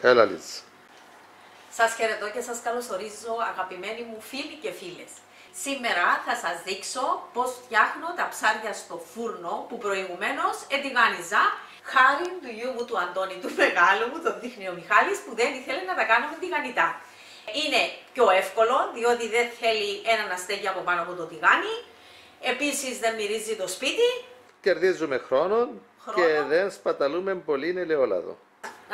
Έλα, Λίτσα. Σας χαιρετώ και σας καλωσορίζω, αγαπημένοι μου φίλοι και φίλες. Σήμερα θα σας δείξω πώς φτιάχνω τα ψάρια στο φούρνο που προηγουμένως ετιγάνιζα χάρη του γιου μου του Αντώνη, του μεγάλου μου, τον δείχνει ο Μιχάλης, που δεν ήθελε να τα κάνουμε τηγανιτά. Είναι πιο εύκολο, διότι δεν θέλει έναν αστέκι από πάνω από το τηγάνι. Επίσης δεν μυρίζει το σπίτι. Κερδίζουμε χρόνο και δεν σπαταλούμε πολύ ελαιόλαδο.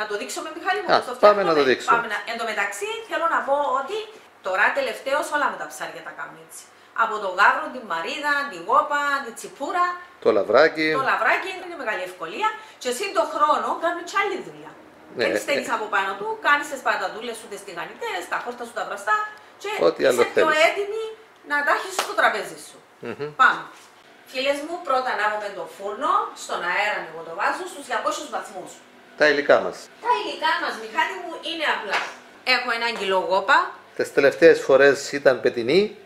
Να το δείξουμε, Μιχάλη μου, το πάμε να το δείξουμε. Εν τω μεταξύ θέλω να πω ότι τώρα τελευταίως όλα με τα ψάρια τα κάνουμε έτσι. Από το γάβρο, την μαρίδα, την γόπα, την τσιπούρα. Το λαβράκι. Το λαβράκι είναι μεγάλη ευκολία. Και εσύ τον χρόνο κάνουμε και άλλη δουλειά. Ναι, δεν στέλνεις από πάνω του, κάνεις τις πατατούλες σου, τις τηγανιτές, τα χόρτα σου τα βραστά και είσαι πιο έτοιμη να τα έχεις στο τραπέζι σου. Πάμε. Φίλες μου, πρώτα ανάβουμε το φούρνο, στον αέρα εγώ το βάζω στους 200 βαθμούς. Τα υλικά μας. Τα υλικά μας, Μιχάλη μου, είναι απλά. Έχω 1 κιλό γόπα. Τις τελευταίες φορές ήταν πετινή.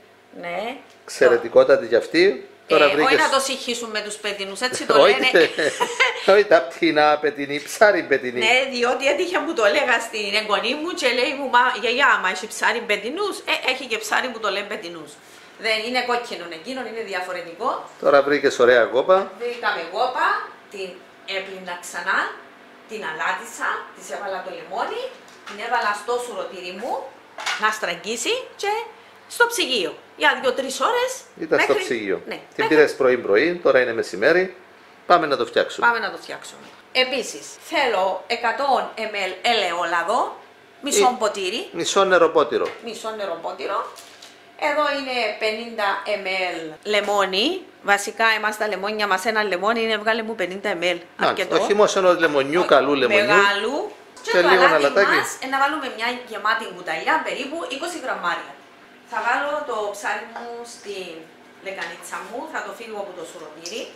Ναι. Εξαιρετικότατη κι αυτή. Τώρα βρήκες... Όχι να το συγχύσουν με τους πετινούς, έτσι το λένε. Όχι τα πτηνά πετινή, ψάρι πετινή. Ναι, διότι έτυχε που το έλεγα στην εγγονή μου και λέει μου, γιαγιά, άμα έχει ψάρι πετινούς, έχει και ψάρι που το λένε πετινούς. Δεν είναι κόκκινο εκείνο, είναι διαφορετικό. Τώρα βρήκες ωραία γόπα. Βρήκαμε γόπα, την έπλυνα ξανά, την αλάτισα, της έβαλα το λιμόνι, την έβαλα στο σουρωτήρι μου να στραγγίσει και στο ψυγείο. Για 2-3 ώρες. Ήταν στο ψυγείο. Ναι, την πήρες πρωί-πρωί, τώρα είναι μεσημέρι. Πάμε να το φτιάξουμε. Πάμε να το φτιάξουμε. Επίσης, θέλω 100 ml ελαιόλαδο, μισό ποτήρι. Μισό νεροπότηρο. Μισό νεροπότηρο. Εδώ είναι 50 ml λεμόνι. Βασικά, εμάς τα λεμόνια μας, ένα λεμόνι είναι βγάλε μου 50 ml. Αρκετό. Όχι μόνο ενός λεμονιού, καλού λεμονιού. Μεγάλου. Και το λίγο αλάτι αλατάκι. μας, να βάλουμε μια γεμάτη κουταλιά, περίπου 20 γραμμάρια. Θα βάλω το ψάρι μου στη λεκανίτσα μου, θα το φύγω από το σουρωτήρι.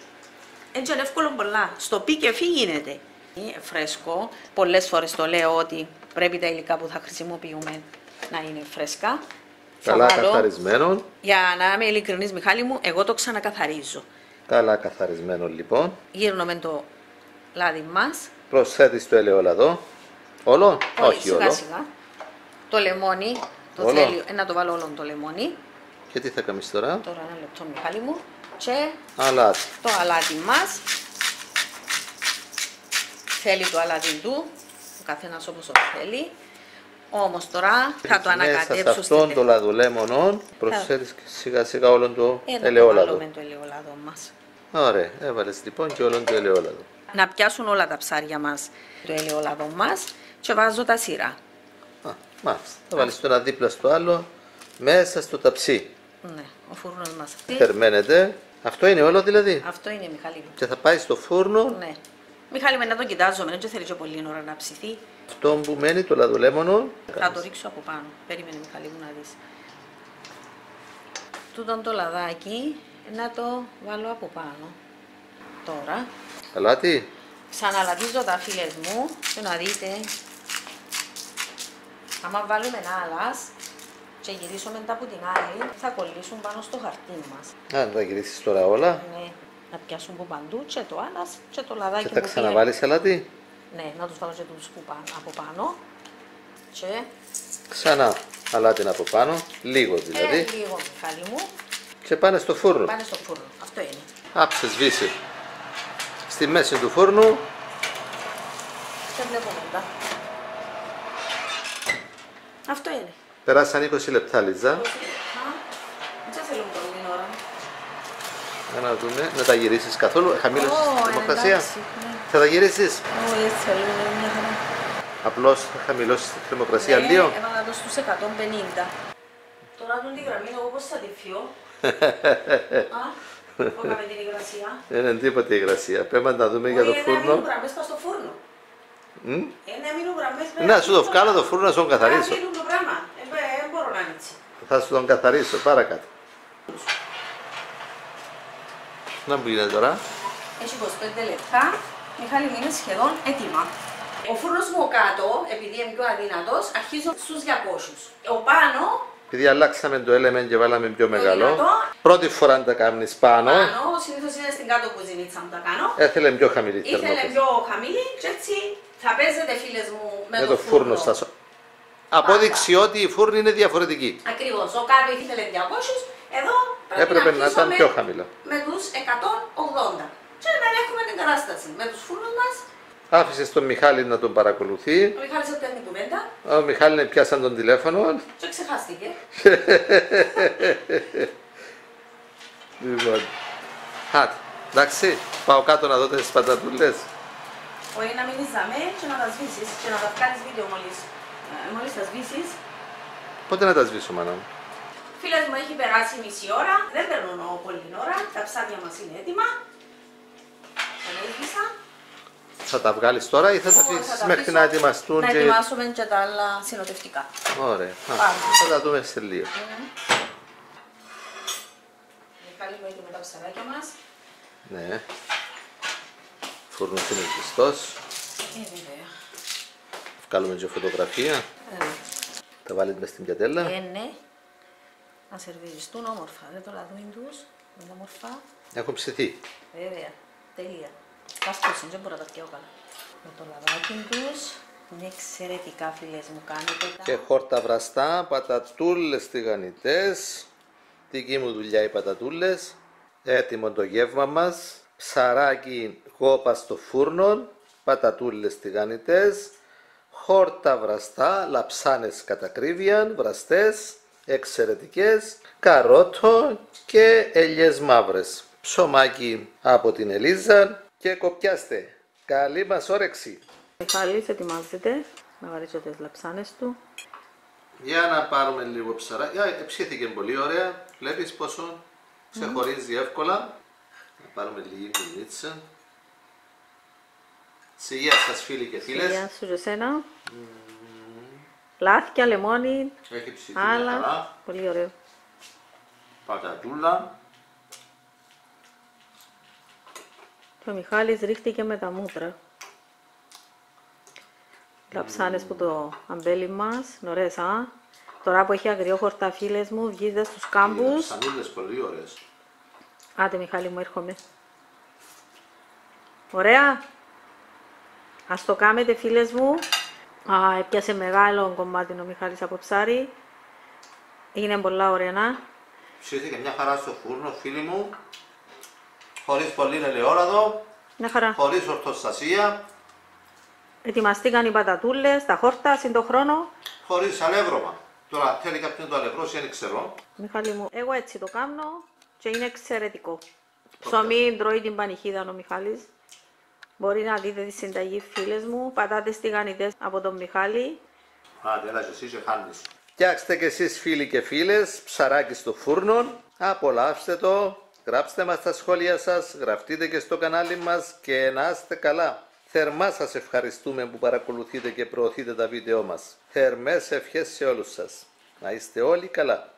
Έτσι είναι εύκολο πολλά. Στο πι και φύ γίνεται. Είναι φρέσκο. Πολλές φορές το λέω ότι πρέπει τα υλικά που θα χρησιμοποιούμε να είναι φρέσκα. Καλά καθαρισμένο. Για να είμαι ειλικρινής, Μιχάλη μου, εγώ το ξανακαθαρίζω. Καλά καθαρισμένο λοιπόν. Γύρνουμε το λάδι μας. Προσθέτεις το ελαιόλαδο. Όλο? Όχι σιγά, όλο. σιγά. Το λεμόνι. Το όλο. θέλει να το βάλω όλο το λεμόνι. Και τι θα κάνεις τώρα? Τώρα ένα λεπτό, Μιχάλη μου. Και αλάτι. Το αλάτι μας. Θέλει το αλάτι του. Ο καθένας όπως το θέλει. Όμως τώρα θα το ανακατέψω. Μέσα σε αυτόν το λαδουλέμονο προσθέτεις σιγά σιγά όλο το ελαιόλαδο. Με το ελαιόλαδο μας. Ωραία, έβαλες λοιπόν και όλο το ελαιόλαδο. Να πιάσουν όλα τα ψάρια μας το ελαιόλαδο μας και βάζω τα σειρά. Μάλιστα. Θα βάλεις το ένα δίπλα στο άλλο μέσα στο ταψί. Ναι, ο φούρνος μας. Θερμαίνεται. Αυτό είναι όλο δηλαδή. Αυτό είναι, Μιχάλη. Και θα πάει στο φούρνο. Ναι. Μιχάλη, με να το κοιτάζομαι, δεν θέλει και πολύ ώρα να ψηθεί. Αυτό που μένει το λαδουλέμονο. Θα το ρίξω από πάνω. Περίμενε, Μιχάλη μου, να δεις. Τούτον το λαδάκι να το βάλω από πάνω. Τώρα. Αλάτι. Ξαναλατίζω τα φίλες μου και να δείτε. Άμα βάλουμε ένα άλλας και γυρίσουμε μετά από την άλλη, θα κολλήσουν πάνω στο χαρτί μας. Αν θα γυρίσεις τώρα όλα. Ναι, να πιάσουν από παντού και το άλλας και το λαδάκι. Και θα ξαναβάλεις αλάτι. Ναι, να τους βάλω και τους από πάνω. Και ξανά αλάτι από πάνω, λίγο δηλαδή. Λίγο, Μιχάλη μου. Και πάνε στο φούρνο. Πάνε στο φούρνο, αυτό είναι. Άψε σβήσει. Στη μέση του φούρνου. Και βλέπω μετά. Αυτό είναι. Περάσαν 20 λεπτά, Λιτζά. Δεν θέλουμε πολύ την ώρα. Για να δούμε, να τα γυρίσεις καθόλου. Χαμήλωσες τη θερμοκρασία. Ναι. Θα τα γυρίσεις. Όχι, έτσι θέλουμε μια χαρά. Απλώς θα χαμηλώσεις τη θερμοκρασία λίγο. Ναι, έβαλα το στους 150. Τώρα τον τη γραμμή εγώ πώς θα τη φιώ. Φώγαμε την υγρασία. Δεν είναι τίποτα υγρασία. Πρέπει να δούμε για το φούρνο. Να μείνουν γραμμές στο φούρνο. Να μείνουν γραμμές. Να σου το βγάλω το φούρνο να σου τον καθαρίσω. Να μείνουν το πράγμα. Δεν μπορώ να είναι έτσι. Θα σου τον καθαρίσω, παρακάτω. Να μου γίνεται τώρα. Έχει 25 λεπτά. Μιχάλη μου είναι σχεδόν έτοιμα. Ο φούρνος μου κάτω, επειδή είναι πιο αδύνατος, αρχίζω στους 200. Ο πάνω Επειδή αλλάξαμε το element και βάλαμε πιο μεγάλο, πρώτη φορά να τα κάνεις πάνω. Συνήθως είναι στην κάτω κουζινίτσα μου τα κάνω. Έθελε πιο χαμηλή Ήθελε θερμοκρασία. πιο χαμηλή και έτσι Θα παίζετε φίλες μου Με το φούρνο στα απόδειξη ότι η φούρνη είναι διαφορετική. Ακριβώς. Ο κάτω ήθελε 200, εδώ Έπρεπε να ήταν πιο χαμηλά. Με τους 180. Και να έχουμε την κατάσταση. Με τους φούρνους μας. Άφησες τον Μιχάλη να τον παρακολουθεί. Ο Μιχάλης έπαιρνε κουβέντα. Ο Μιχάλη πιάσαν τον τηλέφωνο. Και ξεχάστηκε. Λοιπόν. Χάτ. Εντάξει, πάω κάτω να δω τις πατατούλες. Όχι να μείνεις δαμέ και να τα σβήσεις και να τα βγάλεις βίντεο μόλις. Μόλις τα σβήσεις. Πότε να τα σβήσω, μάνα μου? Φίλες μου, έχει περάσει μισή ώρα. Δεν παίρνω πολύ ώρα. Τα ψάρια μας είναι έτοιμα. Τα έσβησα. Θα τα βγάλεις τώρα ή θα τα αφήσεις μέχρι να ετοιμαστούν? Να ετοιμάσουμε και τα άλλα συνοδευτικά. Ωραία. Θα τα δούμε σε λίγο. Μιχάλη μου, έτοιμα τα ψαράκια μας. Ναι. Φούρνος είναι σβηστός. Βέβαια. Βγάλουμε και φωτογραφία. Τα βάλεις μες στην πιατέλα. Ναι. Να σερβιριστούν όμορφα. Δεν το λαδούν τους. Είναι όμορφα. Έχουν ψηθεί. Βέβαια. Τέλεια. Καύκος δεν μπορώ να τα πιάω καλά. Με το λαδάκι τους. Είναι εξαιρετικά, φίλες μου, κάνετε τα. Και χόρτα βραστά, πατατούλες τηγανιτές. Δική μου δουλειά οι πατατούλες. Έτοιμο το γεύμα μας. Ψαράκι γόπα στο φούρνο. Πατατούλες τηγανιτές. Χόρτα βραστά, λαψάνες κατά ακρίβεια, βραστές, εξαιρετικές. Καρότο και ελιές μαύρες. Ψωμάκι από την Ελίζα. Και κοπιάστε. Καλή μας όρεξη. Μιχάλης ετοιμάζεται να βαρύσω τις λαψάνες του. Για να πάρουμε λίγο ψαράκι. Ψήθηκε πολύ ωραία. Βλέπεις πόσο ξεχωρίζει εύκολα. Να πάρουμε λίγη μινίτσα. Σε υγεία σας, φίλοι και φίλες. Γεια σου και εσένα. Λάθηκια, λεμόνι, Έχει ψηθεί άλλα. μια χαρά. Πολύ ωραίο. Πατατούλα. Και ο Μιχάλης ρίχτηκε με τα μούτρα. Λαψάνες που το αμπέλι μας, ωραίες Τώρα που έχει αγριόχορτα, φίλες μου, βγείτε στους κάμπους. Σανούλες πολύ ωραίες. Άντε Μιχάλη μου, έρχομαι. Ωραία. Ας το κάνετε, φίλες μου. Έπιασε μεγάλο κομμάτι ο Μιχάλης από ψάρι. Είναι πολλά ωραία να. Ψήθηκε μια χαρά στο φούρνο, φίλοι μου. Χωρίς πολύ ελαιόλαδο. Μια χαρά. Χωρίς ορθοστασία. Ετοιμαστήκαν οι πατατούλες, τα χόρτα, συν το χρόνο. Χωρίς αλεύρωμα. Τώρα θέλει κάποιον το αλευρώσει, δεν ξέρω. Μιχάλη μου, εγώ έτσι το κάνω και είναι εξαιρετικό. Ψωμί τρώει την πανηχίδα ο Μιχάλης. Μπορεί να δείτε τη συνταγή, φίλες μου. Πατάτες τηγανιτές από τον Μιχάλη. Άντε, έλα και εσύ και χάνεις. Φτιάξτε και εσείς, φίλοι και φίλες, ψαράκι στο φούρνο. Απολαύστε το. Γράψτε μας τα σχόλια σας, γραφτείτε και στο κανάλι μας και να είστε καλά. Θερμά σας ευχαριστούμε που παρακολουθείτε και προωθείτε τα βίντεό μας. Θερμές ευχές σε όλους σας. Να είστε όλοι καλά.